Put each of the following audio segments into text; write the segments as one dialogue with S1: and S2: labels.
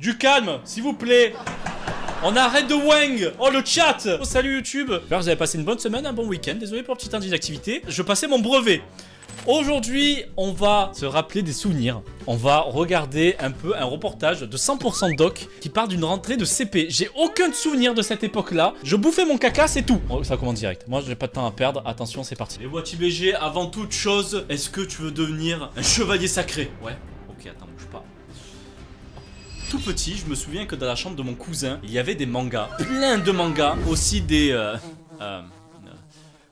S1: Du calme, s'il vous plaît. On arrête de wang. Oh le chat. Oh, salut YouTube. J'espère que vous avez passé une bonne semaine, un bon week-end. Désolé pour le petit indice d'activité. Je passais mon brevet. Aujourd'hui, on va se rappeler des souvenirs. On va regarder un peu un reportage de 100% doc qui parle d'une rentrée de CP. J'ai aucun souvenir de cette époque-là. Je bouffais mon caca, c'est tout. Oh, ça commence direct. Moi, j'ai pas de temps à perdre. Attention, c'est parti. Et voici BG, avant toute chose, est-ce que tu veux devenir un chevalier sacré? Ouais. Ok, attends, bouge pas. Tout petit, je me souviens que dans la chambre de mon cousin, il y avait des mangas. Plein de mangas. Aussi des...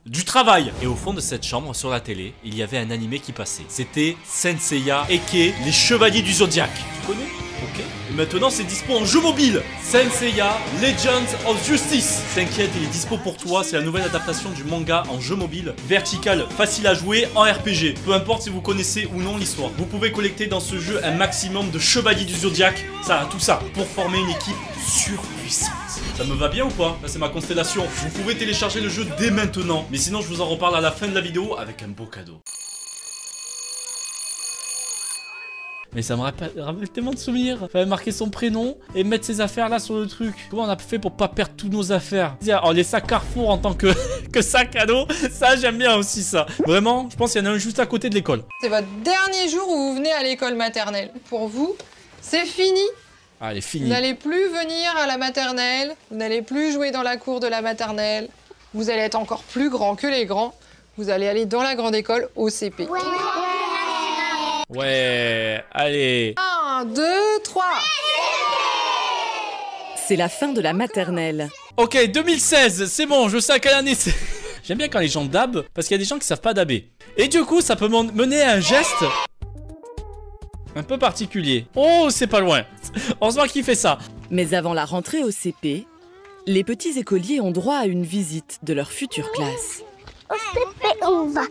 S1: du travail. Et au fond de cette chambre, sur la télé, il y avait un animé qui passait. C'était Saint Seiya, a.k.a. les Chevaliers du Zodiaque. Tu connais? Ok. Et maintenant, c'est dispo en jeu mobile. Saint Seiya, Legends of Justice. T'inquiète, il est dispo pour toi. C'est la nouvelle adaptation du manga en jeu mobile. Vertical, facile à jouer, en RPG. Peu importe si vous connaissez ou non l'histoire. Vous pouvez collecter dans ce jeu un maximum de Chevaliers du Zodiaque. Ça, tout ça, pour former une équipe surpuissante. Ça me va bien ou pas? Là c'est ma constellation. Vous pouvez télécharger le jeu dès maintenant. Mais sinon je vous en reparle à la fin de la vidéo avec un beau cadeau. Mais ça me rappelle tellement de souvenirs. Fallait marquer son prénom et mettre ses affaires là sur le truc. Comment on a fait pour pas perdre toutes nos affaires? Oh, les sacs Carrefour en tant que sac à dos. Ça j'aime bien aussi ça. Vraiment, je pense qu'il y en a un juste à côté de l'école.
S2: C'est votre dernier jour où vous venez à l'école maternelle. Pour vous, c'est fini.
S1: Ah, elle est finie.
S2: Vous n'allez plus venir à la maternelle, vous n'allez plus jouer dans la cour de la maternelle, vous allez être encore plus grand que les grands, vous allez aller dans la grande école au CP.
S1: Ouais, allez.
S2: 1, 2, 3.
S3: C'est la fin de la maternelle.
S1: Ok, 2016, c'est bon, je sais à quelle année c'est. J'aime bien quand les gens dabent, parce qu'il y a des gens qui savent pas daber. Et du coup, ça peut mener à un geste un peu particulier. Oh, c'est pas loin. Heureusement qu'il fait ça.
S3: Mais avant la rentrée au CP, les petits écoliers ont droit à une visite de leur future classe.
S4: Au CP, on va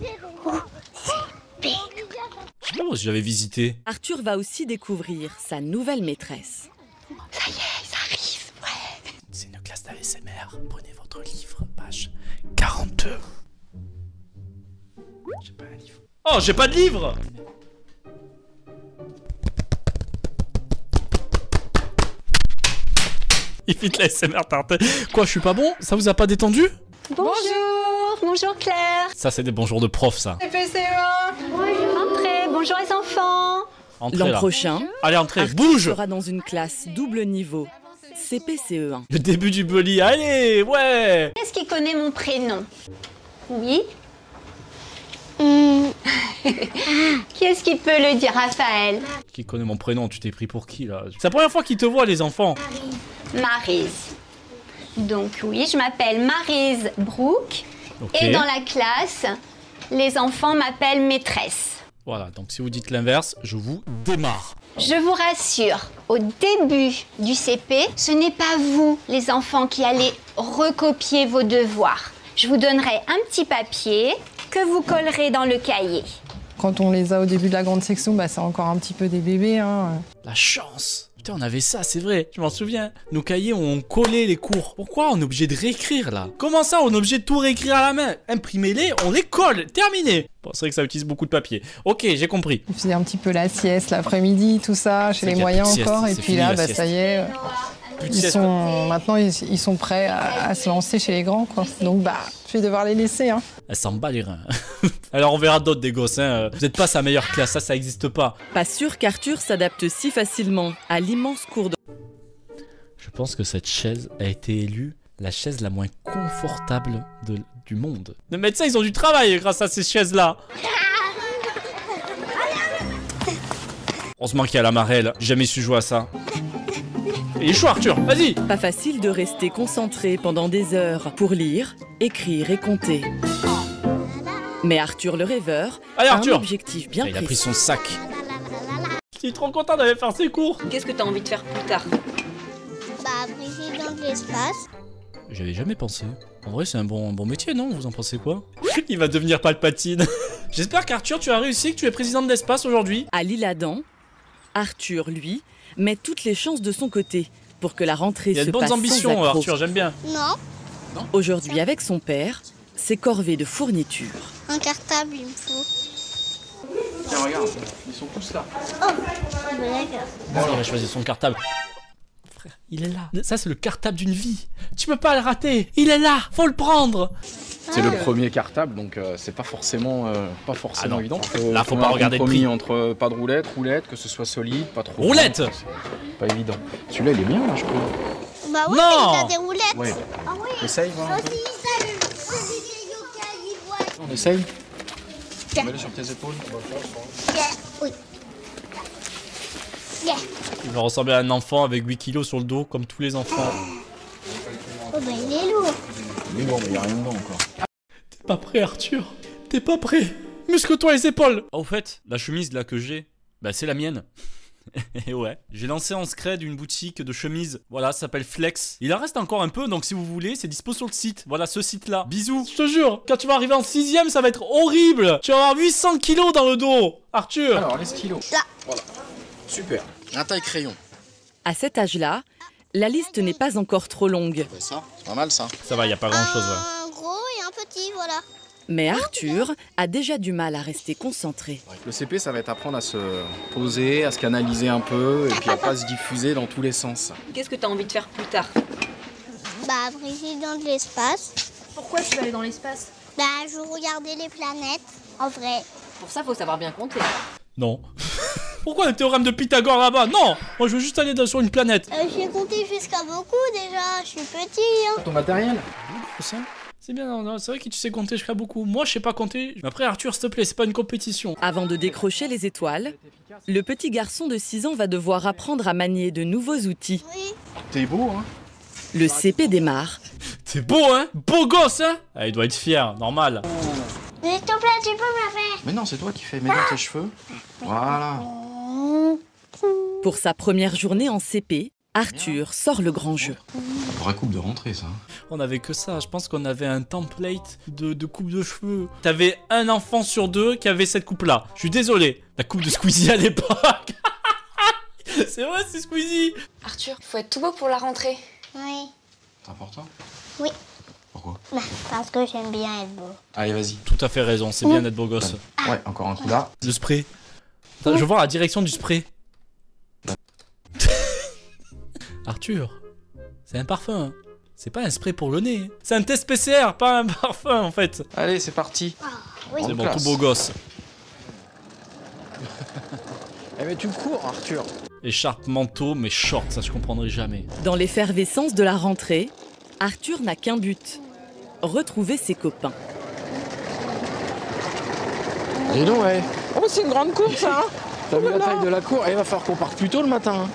S4: au CP.
S1: Je sais pas moi si j'avais visité.
S3: Arthur va aussi découvrir sa nouvelle maîtresse.
S4: Ça y est, ils arrivent, ouais.
S1: C'est une classe d'ASMR. Prenez votre livre, page 42. J'ai pas un livre. Oh, j'ai pas de livre! Il fit l'ASMR tarté. Quoi, je suis pas bon? Ça vous a pas détendu?
S4: Bonjour. Bonjour Claire.
S1: Ça, c'est des bonjours de prof, ça.
S2: CPCE1.
S4: Bonjour. Entrez, bonjour les enfants.
S3: L'an prochain,
S1: allez, entrez,
S3: Arthur
S1: bouge!
S3: sera dans une classe double niveau, CPCE1.
S1: Le début du bully, allez, ouais!
S4: Est-ce qui connaît mon prénom? Oui. Qui est-ce qui peut le dire, Raphaël?
S1: Qui connaît mon prénom? Tu t'es pris pour qui, là? C'est la première fois qu'ils te voient, les enfants.
S4: Maryse. Donc oui, je m'appelle Maryse Brooke.
S1: Ok.
S4: Et dans la classe, les enfants m'appellent maîtresse.
S1: Voilà, donc si vous dites l'inverse, je vous démarre.
S4: Je vous rassure, au début du CP, ce n'est pas vous, les enfants, qui allez recopier vos devoirs. Je vous donnerai un petit papier que vous collerez dans le cahier.
S2: Quand on les a au début de la grande section, bah, c'est encore un petit peu des bébés. Hein.
S1: La chance! Putain, on avait ça, c'est vrai, je m'en souviens. Nos cahiers, on collait les cours. Pourquoi on est obligé de réécrire, là? Comment ça, on est obligé de tout réécrire à la main? Imprimez-les, on les colle, terminé! Bon, c'est vrai que ça utilise beaucoup de papier. Ok, j'ai compris.
S2: On faisait un petit peu la sieste l'après-midi, tout ça, chez les moyens encore. Et puis là, bah, ça y est, maintenant, ils sont prêts à se lancer chez les grands, quoi. Donc, bah, je vais devoir les laisser, hein.
S1: Elle s'en bat les reins. Alors on verra d'autres des gosses, hein. Vous n'êtes pas sa meilleure classe, ça existe pas.
S3: Pas sûr qu'Arthur s'adapte si facilement à l'immense cours de...
S1: Je pense que cette chaise a été élue la chaise la moins confortable du monde. Les médecins, ils ont du travail grâce à ces chaises-là. Heureusement qu'il y a la marelle, j'ai jamais su jouer à ça. Il est chaud Arthur, vas-y!
S3: Pas facile de rester concentré pendant des heures pour lire, écrire et compter. Mais Arthur le rêveur
S1: Allez,
S3: a
S1: Arthur.
S3: un objectif bien
S1: Il a pris
S3: précis.
S1: son sac. Je suis trop content d'aller faire ses cours.
S3: Qu'est-ce que tu as envie de faire plus tard?
S5: Bah, président de l'espace.
S1: J'avais jamais pensé. En vrai, c'est un bon métier, non? Vous en pensez quoi? Il va devenir Palpatine. J'espère qu'Arthur, tu as réussi, que tu es président de l'espace aujourd'hui.
S3: À l'Isle-Adam, Arthur, lui, met toutes les chances de son côté pour que la rentrée
S1: Il y a
S3: se
S1: de bonnes
S3: passe sans
S1: ambitions,
S3: accroc.
S1: Arthur, j'aime bien.
S5: Non,
S3: Aujourd'hui, avec son père, c'est corvée de fournitures.
S5: un cartable, il me faut.
S1: Tiens, regarde, ils sont tous là.
S5: Oh, bah, d'accord.
S1: Bon, il va choisir son cartable. Frère, il est là. Ça, c'est le cartable d'une vie. Tu peux pas le rater. Il est là. Faut le prendre.
S6: C'est le premier cartable, donc c'est pas forcément évident.
S1: Là, faut pas regarder le prix.
S6: Entre pas de roulette, que ce soit solide, pas trop.
S1: Roulette.
S6: Pas évident. Celui-là, il est bien, là, je crois.
S5: Bah oui,
S1: Non.
S5: il a des roulettes.
S6: Ouais.
S5: Ah oui.
S6: Essaye, voir. On essaye. Mets-le sur tes épaules.
S5: Oui.
S1: Il va ressembler à un enfant avec 8 kilos sur le dos, comme tous les enfants.
S5: Oh bah il est lourd.
S6: Il est bon, mais il n'y a rien dedans encore.
S1: T'es pas prêt, Arthur. T'es pas prêt. Muscle-toi les épaules. Au fait, la chemise là que j'ai, bah c'est la mienne. Et ouais, j'ai lancé en scred une boutique de chemises. Voilà, ça s'appelle Flex. Il en reste encore un peu, donc si vous voulez, c'est dispo sur le site. Voilà, ce site-là. Bisous. Je te jure, quand tu vas arriver en 6ème, ça va être horrible. Tu vas avoir 800 kilos dans le dos, Arthur.
S6: Alors, les stylos.
S5: Là.
S6: Voilà. Super. Un taille crayon.
S3: À cet âge-là, la liste n'est pas encore trop longue.
S6: Ça, c'est pas mal ça.
S1: Ça va, y a pas grand-chose, ouais.
S5: Un gros et un petit, voilà.
S3: Mais Arthur a déjà du mal à rester concentré.
S6: Le CP, ça va être apprendre à se poser, à se canaliser un peu, et puis à pas se diffuser dans tous les sens.
S7: Qu'est-ce que tu as envie de faire plus tard?
S5: Bah briser dans de l'espace.
S7: Pourquoi tu veux aller dans l'espace?
S5: Bah je regardais les planètes, en vrai.
S7: Pour ça, faut savoir bien compter.
S1: Non. Pourquoi le théorème de Pythagore là-bas? Non. Moi, je veux juste aller sur une planète.
S5: J'ai compté jusqu'à beaucoup déjà, je suis petit. Hein.
S6: Ton matériel?
S1: C'est bien, non, c'est vrai que tu sais compter jusqu'à beaucoup. Moi, je sais pas compter. Mais après, Arthur, s'il te plaît, c'est pas une compétition.
S3: Avant de décrocher les étoiles, le petit garçon de 6 ans va devoir apprendre à manier de nouveaux outils.
S5: Oui.
S6: T'es beau, hein?
S3: Le CP démarre.
S1: T'es beau, hein? Beau gosse, hein? Ah, il doit être fier, normal.
S5: Mais s'il te plaît, tu peux me la faire?
S6: Mais non, c'est toi qui fais. Mets dans tes cheveux. Voilà.
S3: Pour sa première journée en CP, Arthur sort le grand jeu.
S6: Vraie coupe de rentrée, ça.
S1: On avait que ça. Je pense qu'on avait un template de coupe de cheveux. T'avais un enfant sur 2 qui avait cette coupe-là. Je suis désolé. La coupe de Squeezie à l'époque. C'est vrai, c'est Squeezie.
S8: Arthur, faut être tout beau pour la rentrée.
S5: Oui.
S6: C'est important?
S5: Oui.
S6: Pourquoi?
S5: Bah, parce que j'aime bien être beau.
S6: Allez, vas-y.
S1: Tout à fait raison, c'est bien d'être beau gosse.
S6: Ouais, encore un coup là.
S1: Le spray. Attends, je veux voir la direction du spray. Arthur, c'est un parfum. Hein. C'est pas un spray pour le nez. C'est un test PCR, pas un parfum en fait.
S6: Allez, c'est parti.
S5: Oui.
S1: C'est bon, tout beau gosse.
S6: Eh mais tu cours, Arthur.
S1: Écharpe, manteau, mais short, ça je comprendrai jamais.
S3: Dans l'effervescence de la rentrée, Arthur n'a qu'un but, retrouver ses copains.
S6: Dis donc, ouais.
S9: Oh, c'est une grande course, hein.
S6: T'as vu la taille de la cour? Il va falloir qu'on parte plus tôt le matin. Hein.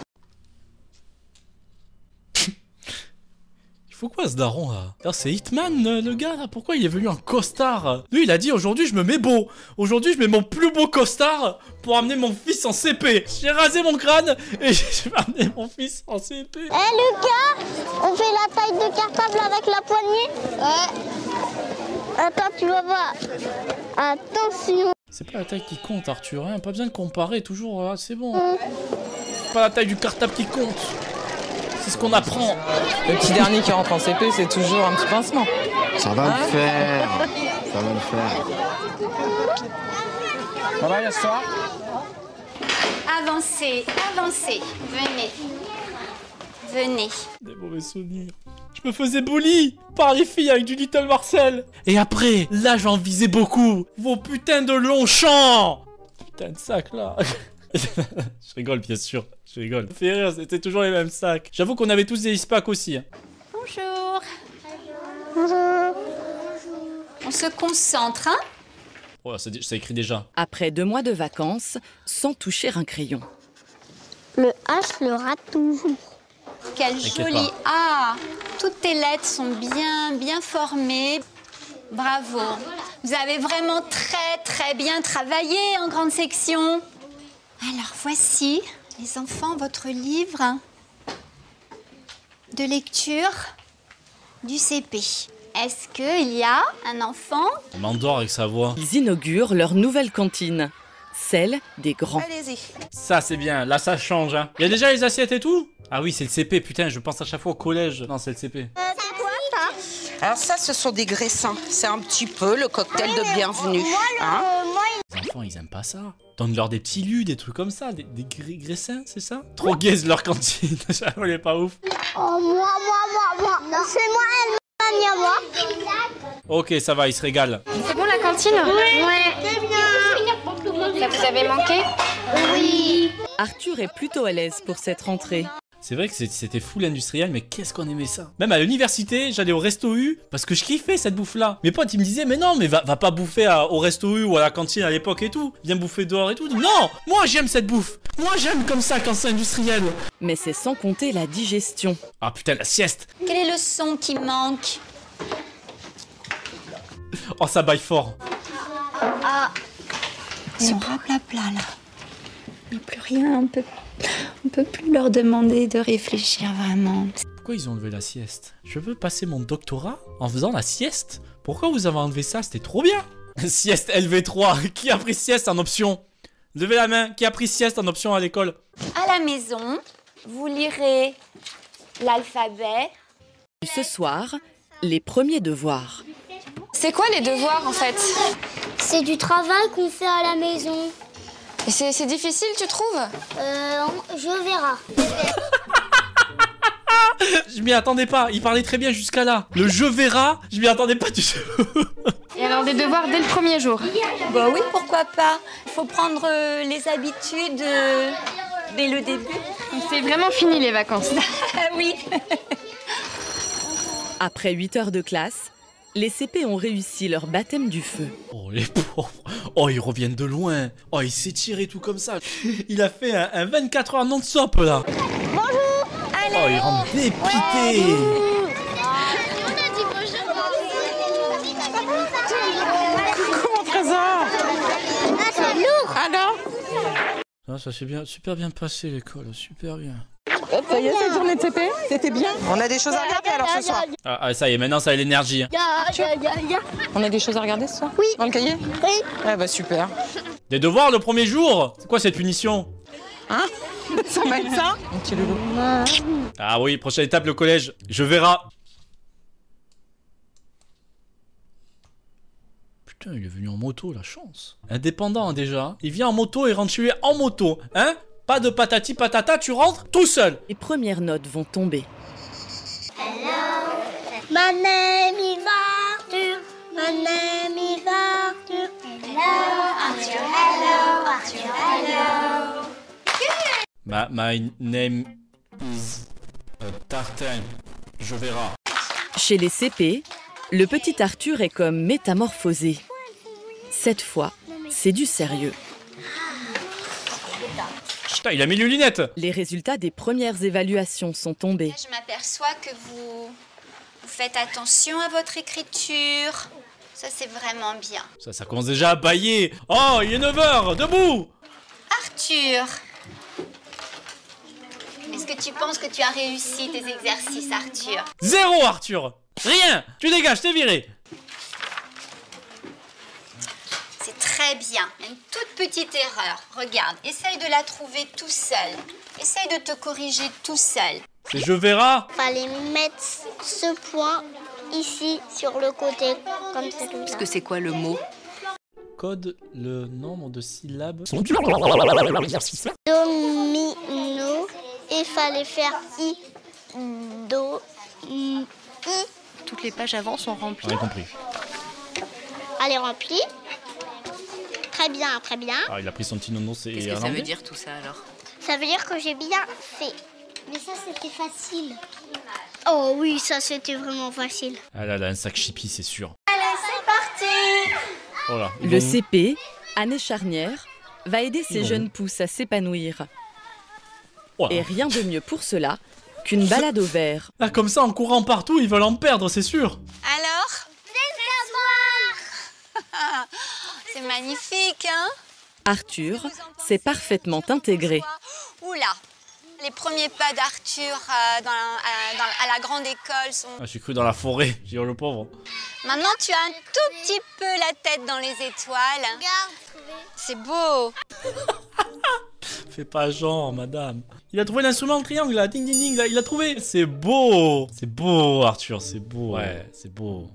S1: Il faut quoi ce daron là? C'est Hitman le gars là, pourquoi il est venu en costard? Lui il a dit aujourd'hui je me mets beau. Aujourd'hui je mets mon plus beau costard pour amener mon fils en CP. J'ai rasé mon crâne et je vais amener mon fils en CP.
S5: Eh Lucas, on fait la taille de cartable avec la poignée? Ouais. Attends, tu vas voir. Attention.
S1: C'est pas la taille qui compte Arthur, hein. Pas besoin de comparer toujours, c'est bon. Pas la taille du cartable qui compte. C'est ce qu'on apprend.
S9: Le petit dernier qui rentre en CP, c'est toujours un petit pincement.
S6: Ça va le faire. Ça va le faire. Ça va, Yassar?
S4: Avancez, avancez. Venez. Venez.
S1: Des mauvais souvenirs. Je me faisais bully par les filles avec du Little Marcel. Et après, là j'en visais beaucoup. Vos putains de Longchamp. Putain de sac là. Je rigole bien sûr, je rigole. Ça fait rire, c'était toujours les mêmes sacs. J'avoue qu'on avait tous des ISPAC aussi. Hein.
S4: Bonjour. On se concentre, hein?
S1: Oh, ça écrit déjà.
S3: Après 2 mois de vacances, sans toucher un crayon.
S5: Le H le rate toujours.
S4: Quel joli A. Toutes tes lettres sont bien formées. Bravo. Vous avez vraiment très bien travaillé en grande section. Alors voici, les enfants, votre livre de lecture du CP. Est-ce qu'il y a un enfant?
S1: On m'endort avec sa voix.
S3: Ils inaugurent leur nouvelle cantine, celle des grands.
S7: Allez-y.
S1: Ça c'est bien, là ça change. Hein. Il y a déjà les assiettes et tout? Ah oui, c'est le CP, putain, je pense à chaque fois au collège. Non, c'est le CP.
S5: C'est quoi ça?
S9: Alors ça, ce sont des graissins. C'est un petit peu le cocktail de bienvenue.
S5: Moi,
S9: hein.
S5: moi,
S1: Les enfants, ils aiment pas ça. Donne-leur des petits lus, des trucs comme ça, des graissins, c'est ça? Trop gaze leur cantine, j'avoue, elle est pas ouf.
S5: Oh, moi. C'est moi, elle m'a moi.
S1: Ok, ça va, ils se régalent.
S8: C'est bon la cantine?
S5: Ouais. C'est bien.
S8: Ça vous avait manqué?
S5: Oui.
S3: Arthur est plutôt à l'aise pour cette rentrée.
S1: C'est vrai que c'était full industriel, mais qu'est-ce qu'on aimait ça. Même à l'université, j'allais au Resto U parce que je kiffais cette bouffe-là. Mes potes, ils me disaient, mais non, mais va pas bouffer au Resto U ou à la cantine à l'époque et tout. Viens bouffer dehors et tout. Je dis, non, moi j'aime cette bouffe. Moi j'aime comme ça quand c'est industriel.
S3: Mais c'est sans compter la digestion.
S1: Ah putain, la sieste.
S4: Quel est le son qui manque?
S1: Oh, ça baille fort.
S4: C'est blablabla là. Il n'y a plus rien, on peut plus leur demander de réfléchir vraiment.
S1: Pourquoi ils ont enlevé la sieste? Je veux passer mon doctorat en faisant la sieste? Pourquoi vous avez enlevé ça? C'était trop bien. Sieste LV3. Qui a pris sieste en option? Levez la main. Qui a pris sieste en option à l'école?
S4: À la maison, vous lirez l'alphabet.
S3: Ce soir, les premiers devoirs.
S8: C'est quoi les devoirs en fait?
S5: C'est du travail qu'on fait à la maison.
S8: Et c'est difficile, tu trouves?
S5: Je verrai.
S1: Je m'y attendais pas. Il parlait très bien jusqu'à là. Le je verra, je m'y attendais pas du tout.
S8: Et alors des devoirs dès le premier jour?
S4: Bah oui, pourquoi pas. Il faut prendre les habitudes dès le début.
S8: C'est vraiment fini les vacances.
S4: Oui.
S3: Après 8 heures de classe, les CP ont réussi leur baptême du feu.
S1: Oh, les pauvres. Oh, ils reviennent de loin. Oh, il s'est tiré tout comme ça. Il a fait un 24 heures non-stop, là.
S5: Bonjour.
S1: Oh, il rentre dépité.
S9: Coucou mon trésor.
S5: C'est lourd.
S9: Alors?
S1: Ah, ça s'est super bien passé l'école, super bien.
S9: Ça y est, cette journée de CP, c'était bien. On a des choses à regarder alors ce soir.
S1: Ah, ça y est, maintenant ça a l'énergie.
S9: On a des choses à regarder ce soir?
S5: Oui.
S9: Dans le cahier?
S5: Oui.
S9: Ah bah super.
S1: Des devoirs le premier jour? C'est quoi cette punition?
S9: Hein? Sans médecin? Mon petit loulou.
S1: Ah oui, prochaine étape, le collège. Je verrai. Putain, il est venu en moto, la chance. Indépendant, hein, déjà. Il vient en moto et rentre chez lui en moto. Hein? Pas de patati patata, tu rentres tout seul.
S3: Les premières notes vont tomber.
S5: My name is Arthur. My name is Arthur. Hello, Arthur. Hello, Arthur. Hello.
S1: My name is Tartin. Je verrai.
S3: Chez les CP, le petit Arthur est comme métamorphosé. Cette fois, c'est du sérieux.
S1: Putain, il a mis les lunettes.
S3: Les résultats des premières évaluations sont tombés.
S4: Je m'aperçois que vous faites attention à votre écriture. Ça, c'est vraiment bien.
S1: Ça commence déjà à bailler. Oh, il est 9h, debout.
S4: Arthur, est-ce que tu penses que tu as réussi tes exercices, Arthur?
S1: 0, Arthur. Rien. Tu dégages, t'es viré.
S4: C'est très bien. Une toute petite erreur. Regarde, essaye de la trouver tout seul. Essaye de te corriger tout seul.
S1: C'est je verrai.
S5: Fallait mettre ce point ici sur le côté, comme ça.
S7: Parce que c'est quoi le mot?
S1: Code le nombre de syllabes.
S5: Domino. Et fallait faire I, Do, I.
S7: Toutes les pages avant sont remplies.
S1: On a compris.
S5: Allez, rempli. Très bien, très bien.
S1: Ah, il a pris son petit nono, c'est
S7: Qu'est-ce que ça veut dire tout ça alors?
S5: Ça veut dire que j'ai bien fait. Mais ça, c'était facile. Oh oui, ça, c'était vraiment facile.
S1: Ah là là, un sac chippy, c'est sûr.
S5: Allez, c'est parti.
S1: Oh là,
S3: Le CP, année charnière, va aider ces jeunes pousses à s'épanouir.
S1: Oh là.
S3: Et rien de mieux pour cela qu'une balade au vert.
S1: Là, comme ça, en courant partout, ils veulent en perdre, c'est sûr.
S4: Alors? C'est magnifique, hein?
S3: Arthur s'est parfaitement intégré.
S4: Oula, les premiers pas d'Arthur à la grande école sont...
S1: Ah, j'ai cru dans la forêt, j'ai dit le pauvre.
S4: Maintenant, tu as un tout petit peu la tête dans les étoiles. C'est beau.
S1: Fais pas genre, madame. Il a trouvé l'instrument en triangle, là. Ding, ding, ding, là. Il a trouvé. C'est beau. C'est beau, Arthur, c'est beau. Ouais, c'est beau.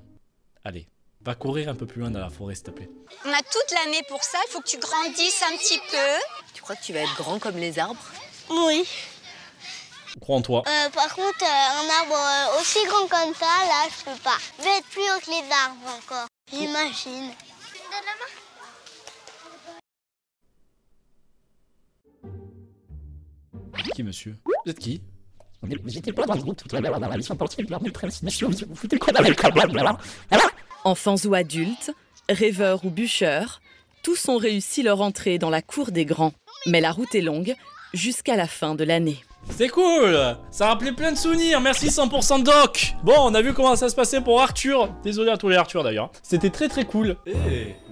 S1: Allez. Va courir un peu plus loin dans la forêt, s'il te plaît.
S4: On a toute l'année pour ça, il faut que tu grandisses un petit peu.
S7: Tu crois que tu vas être grand comme les arbres?
S5: Oui.
S1: On croit en toi.
S5: Par contre, un arbre aussi grand comme ça, là, je peux pas. Je vais être plus haut que les arbres encore, j'imagine.
S1: Qui, monsieur? Vous êtes qui?
S3: Enfants ou adultes, rêveurs ou bûcheurs, tous ont réussi leur entrée dans la cour des grands. Mais la route est longue jusqu'à la fin de l'année.
S1: C'est cool. Ça rappelait plein de souvenirs. Merci 100% Doc. Bon, on a vu comment ça se passait pour Arthur. Désolé à tous les Arthur d'ailleurs. C'était très très cool.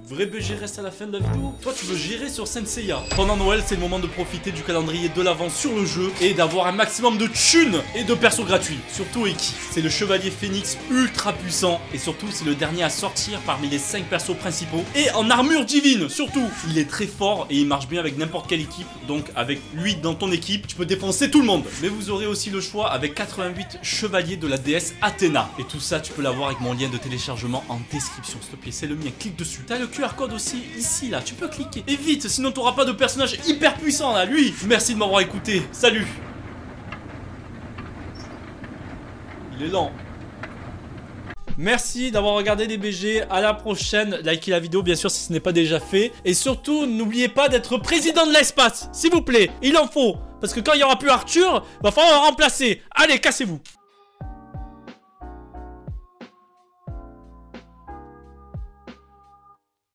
S1: Vrai BG reste à la fin de la vidéo. Toi tu veux gérer sur Saint Seiya. Pendant Noël c'est le moment de profiter du calendrier de l'avant sur le jeu et d'avoir un maximum de thunes et de persos gratuits. Surtout Eki, c'est le chevalier phénix ultra puissant et surtout c'est le dernier à sortir parmi les 5 persos principaux et en armure divine surtout. Il est très fort et il marche bien avec n'importe quelle équipe, donc avec lui dans ton équipe tu peux défoncer tout le monde. Mais vous aurez aussi le choix avec 88 chevaliers de la déesse Athéna et tout ça tu peux l'avoir avec mon lien de téléchargement en description s'il te plaît, c'est le mien, clique dessus. T'as le QR code aussi ici là, tu peux cliquer. Et vite, sinon t'auras pas de personnage hyper puissant là, lui. Merci de m'avoir écouté, salut. Il est lent. Merci d'avoir regardé les BG, à la prochaine, likez la vidéo bien sûr si ce n'est pas déjà fait. Et surtout, n'oubliez pas d'être président de l'espace, s'il vous plaît, il en faut. Parce que quand il n'y aura plus Arthur, va falloir le remplacer. Allez, cassez-vous.